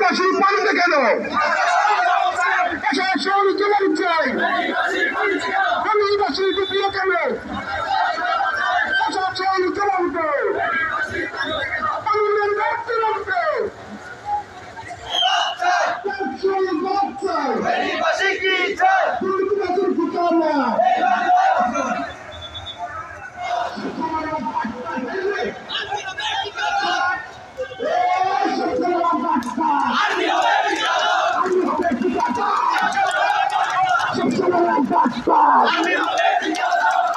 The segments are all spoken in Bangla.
পানিবাসী পানিতে কেন প্রশাসন জবাব চাই পানিবাসী ডুবিয়ে কেন প্রশাসন জবাব দেয় পানির রাখতে রাখতে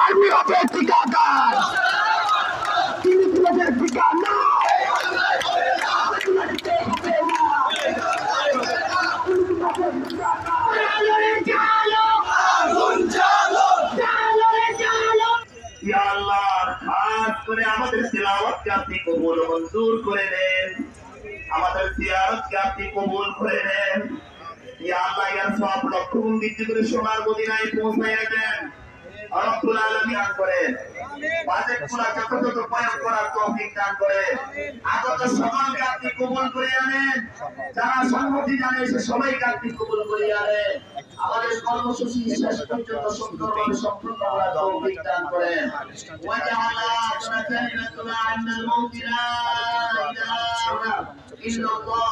Army of Etiquette! আমাদের তিলাওয়াতকে আপনি কবুল মঞ্জুর করে নেন, আমাদের জিয়ারতকে আপনি কবুল করে নেন। ইয়া আল্লাহ এর সব লক্ষ গুণ বৃদ্ধি করে সোনার মদিনায় পৌঁছাইয়া দেন। রব্বুল আলামিন করেন বাজেট পুরা যথাযথ প্রয়োগ করার তৌফিক দান করেন। আগত সকলকে আপনি কবুল করে আনেন, যারা সম্মতি জানে সে সবাইকে আপনি কবুল করে আনেন। আমাদের কর্মসূচি শেষ পর্যন্ত সুন্দরভাবে সম্পন্ন করার তৌফিক দান করেন। ওয়াজআলা কালিমাতুল আন্নাল মাউতিনা ইলাহা ইল্লাল্লাহ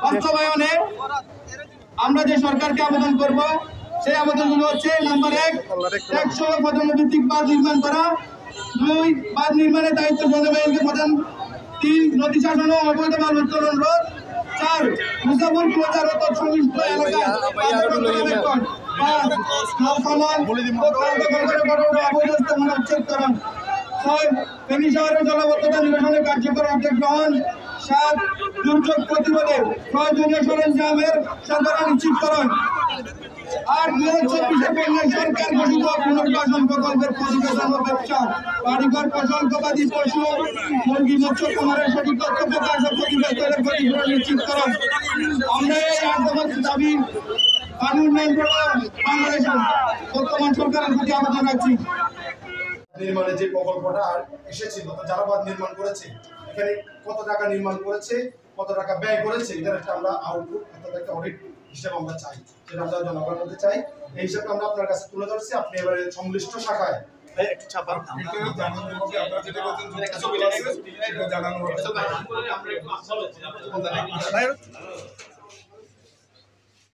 বাস্তবায়নে আমরা যে সরকারকে আবেদন করব সেই আবেদনগুলো হচ্ছে: নাম্বার 1, টেকসই পদোন্নতিক বাঁধ নির্মাণ করা; 2, বাঁধ নির্মাণের দায়িত্ব জনবাহিনীকে প্রদান; 3, নদী শাসন ও অবৈধ বালু উত্তোলন রোধ; 4, মুসাফির ক্লোজার ও সংশ্লিষ্ট এলাকায় রক্ষণাবেক্ষণ; 5, খাল খনন ও খাল দখল করে বড় বড় অবৈধ স্থাপনা উচ্ছেদকরণ; 6, ফেনী শহরের জলাবদ্ধতা নিরসনের কার্যকর উদ্যোগ গ্রহণ; 7, দুর্যোগ প্রতিরোধে প্রয়োজনীয় সরঞ্জামের সরবরাহ নিশ্চিতকরণ; 8, 2024 বন্যায় সরকার ঘোষিত পুনর্বাসন প্রকল্পের প্রতিবেদন ও ব্যবসা, বাড়িঘর, ফসল, গবাদি পশু, মুরগি, মৎস্য খামারের সঠিক তথ্য প্রকাশ ও ক্ষতিগ্রস্তদের ক্ষতিপূরণ নিশ্চিতকরণ। আমরা এই 8 দফা দাবি পানি উন্নয়ন বাংলাদেশের বর্তমান সরকারের প্রতি আবেদন রাখছি। নির্মাণের যে প্রকল্পটা এসেছিল, যারা বাঁধ নির্মাণ করেছে, এখানে কত টাকা নির্মাণ করেছে, কত টাকা ব্যয় করেছে, এটার একটা আমরা আউটপুট অর্থাৎ একটা অডিট হিসাব আমরা চাই, যেটা আমরা জনগণের মধ্যে চাই। এই হিসাবটা আমরা আপনার কাছে তুলে ধরছি। আপনি এবারে সংশ্লিষ্ট শাখায় একটু ছাপান জানানো